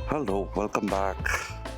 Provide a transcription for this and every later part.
Hello, welcome back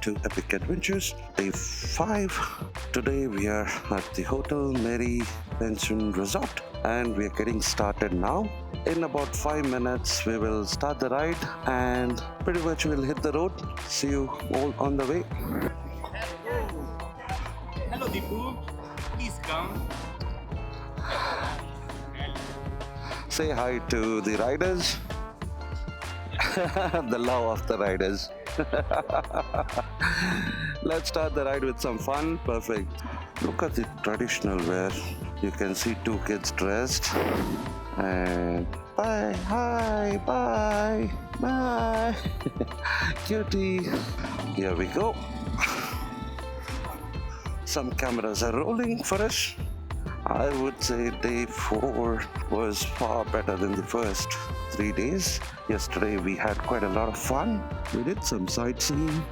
to Epic Adventures, day 5. Today we are at the Hotel Mary Pension Resort and we are getting started now. In about 5 minutes we will start the ride and pretty much we'll hit the road. See you all on the way. Hello Deepu, please come. Say hi to the riders. The love of the riders. Let's start the ride with some fun. Perfect. Look at the traditional wear. You can see 2 kids dressed. And bye, hi, bye, bye. Cutie. Here we go. Some cameras are rolling for us. I would say day 4 was far better than the first 3 days. Yesterday we had quite a lot of fun. We did some sightseeing.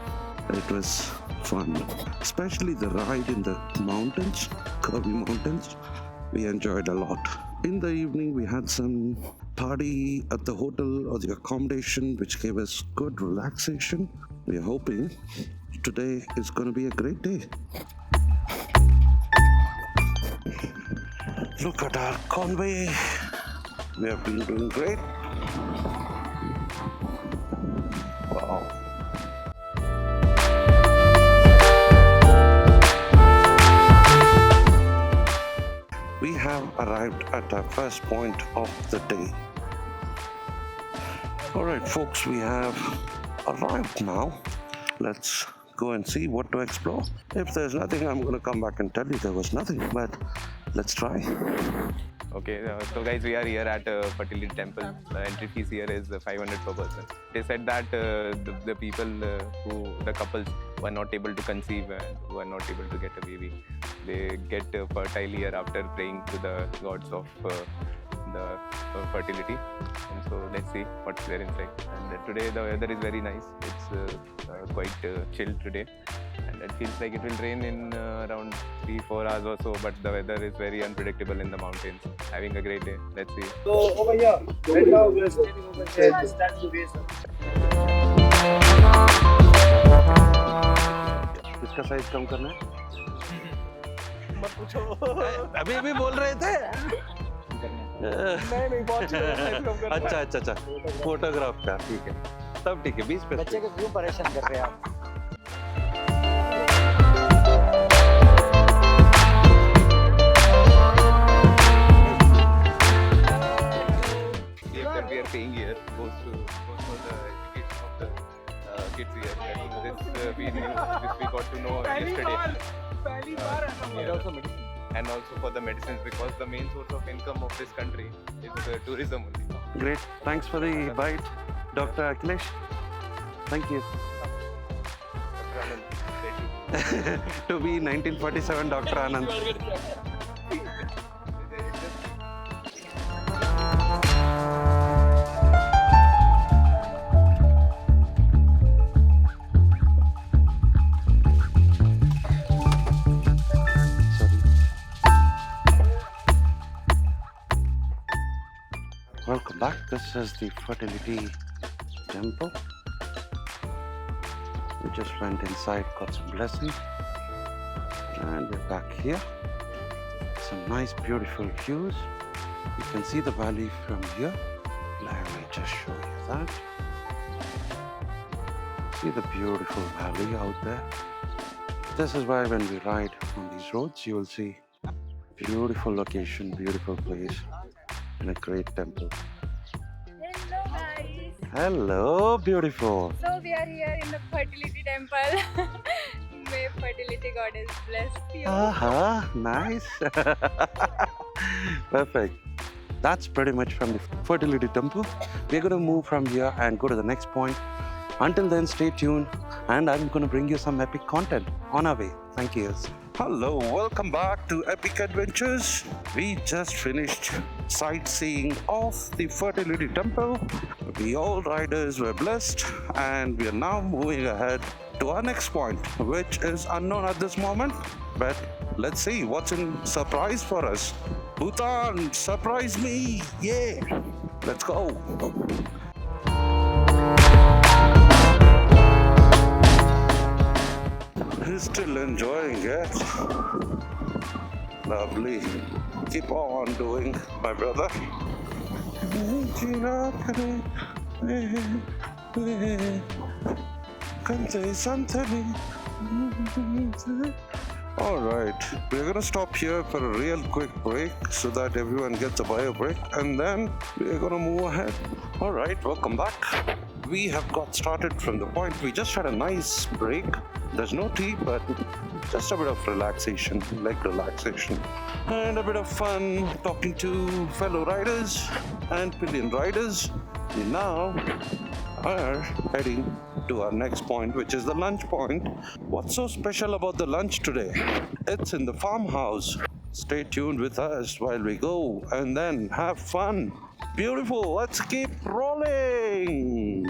It was fun, especially the ride in the mountains, curvy mountains. We enjoyed a lot. In the evening we had some party at the hotel or the accommodation, which gave us good relaxation. We are hoping today is going to be a great day. Look at our convoy. We have been doing great. Wow. We have arrived at our first point of the day. Alright folks, we have arrived now. Let's go and see what to explore. If there's nothing, I'm going to come back and tell you there was nothing, but let's try. Okay, so guys, we are here at Fertility Temple. The entry fees here is 500 per person. They said that the people the couples who are not able to conceive and who are not able to get a baby, they get fertile here after praying to the gods of the fertility. And so let's see what's there inside. And today the weather is very nice. It's quite chill today. And it feels like it will rain in around 3-4 hours or so, but the weather is very unpredictable in the mountains. Having a great day. Let's see. So over here, right now we are standing over here. That's the base. इसका size कम करना है? मत पूछो। अभी बोल रहे थे। नहीं बहुत साइज कम करना। अच्छा फोटोग्राफ का ठीक है तब ठीक है 20 पे बच्चे को क्यों परेशान कर रहे हैं आप we are paying here goes for the education of the kids here. And this we got to know yesterday. And also for the medicines, because the main source of income of this country is tourism only. Great, thanks for the invite, Dr. Akhilesh. Thank you. To be 1947 Dr. Anand. Welcome back. This is the Fertility Temple. We just went inside, got some blessing, and we're back here. Some nice, beautiful views. You can see the valley from here. Let me just show you that. See the beautiful valley out there. This is why when we ride on these roads, you will see beautiful location, beautiful place, and a great temple. Hello guys! Hello, beautiful. So we are here in the Fertility Temple. May fertility goddess bless you. Aha, nice. Perfect. That's pretty much from the Fertility Temple. We're going to move from here and go to the next point. Until then, stay tuned and I'm going to bring you some epic content on our way. Thank you. Hello, welcome back to Epic Adventures. We just finished sightseeing of the Fertility Temple. We all riders were blessed and we are now moving ahead to our next point, which is unknown at this moment. But let's see what's in surprise for us. Bhutan, surprise me! Yeah! Let's go! He's still enjoying it. Lovely. Keep on doing, my brother. Can say something. Alright, we're gonna stop here for a real quick break so that everyone gets a bio break, and then we're gonna move ahead. Alright, welcome back. We have got started from the point we just had a nice break. There's no tea, but just a bit of relaxation, leg relaxation, and a bit of fun talking to fellow riders and pillion riders. We now are heading to our next point, which is the lunch point. What's so special about the lunch today? It's in the farmhouse. Stay tuned with us while we go and then have fun. Beautiful, let's keep rolling.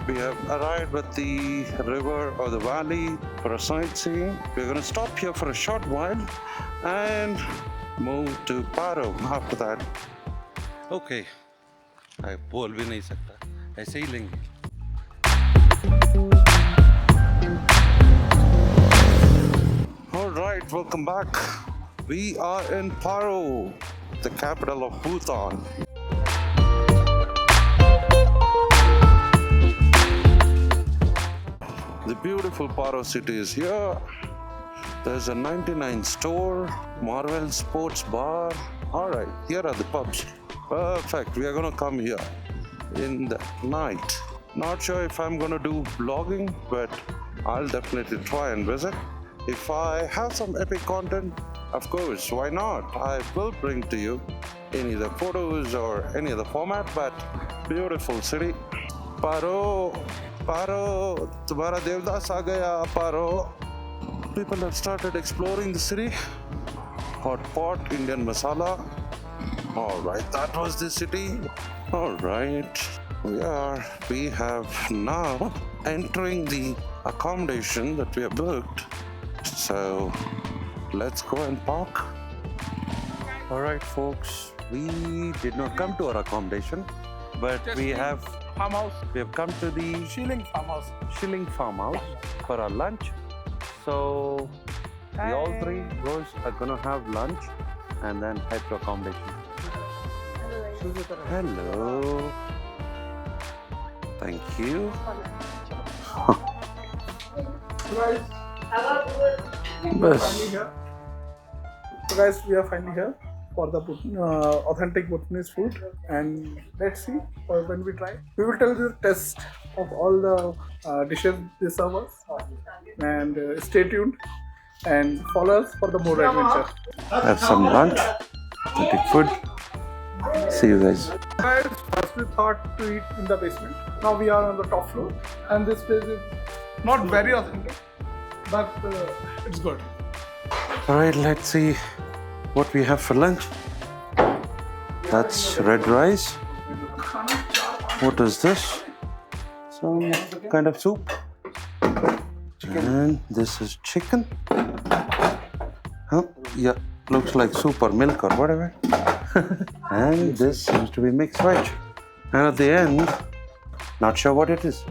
We have arrived at the river or the valley for a sightseeing. We're going to stop here for a short while and move to Paro after that. Okay, I बोल भी नहीं सकता, ऐसे ही लेंगे. All right, welcome back. We are in Paro, the capital of Bhutan. The beautiful Paro city is here. There's a 99 store, Marvel Sports Bar. Alright, here are the pubs. Perfect, we are gonna come here in the night. Not sure if I'm gonna do vlogging, but I'll definitely try and visit. If I have some epic content, of course, why not? I will bring to you in either photos or any other format, but beautiful city. Paro, tumhara devdas aa gaya, Paro. People have started exploring the city. Hot pot, Indian masala. Alright, that was the city. Alright, we have now entering the accommodation that we have booked. So let's go and park. Alright folks, we did not come to our accommodation, but we have Farmhouse. We have come to the Shilling Farmhouse. Shilling Farmhouse for our lunch. So we all three bros are gonna have lunch and then head to accommodation. Hello. Thank you. Bas. So guys, we are finally here for the authentic Bhutanese food, and let's see when we try. We will tell you the taste of all the dishes they serve us, and stay tuned and follow us for the more adventure. Have some lunch, authentic food. See you guys. Guys, first we thought to eat in the basement. Now we are on the top floor, and this place is not very authentic, but it's good. Alright, let's see what we have for lunch. That's red rice. What is this? Some kind of soup. And this is chicken. Huh? Yeah, looks like soup or milk or whatever. And this seems to be mixed veg. And at the end, not sure what it is.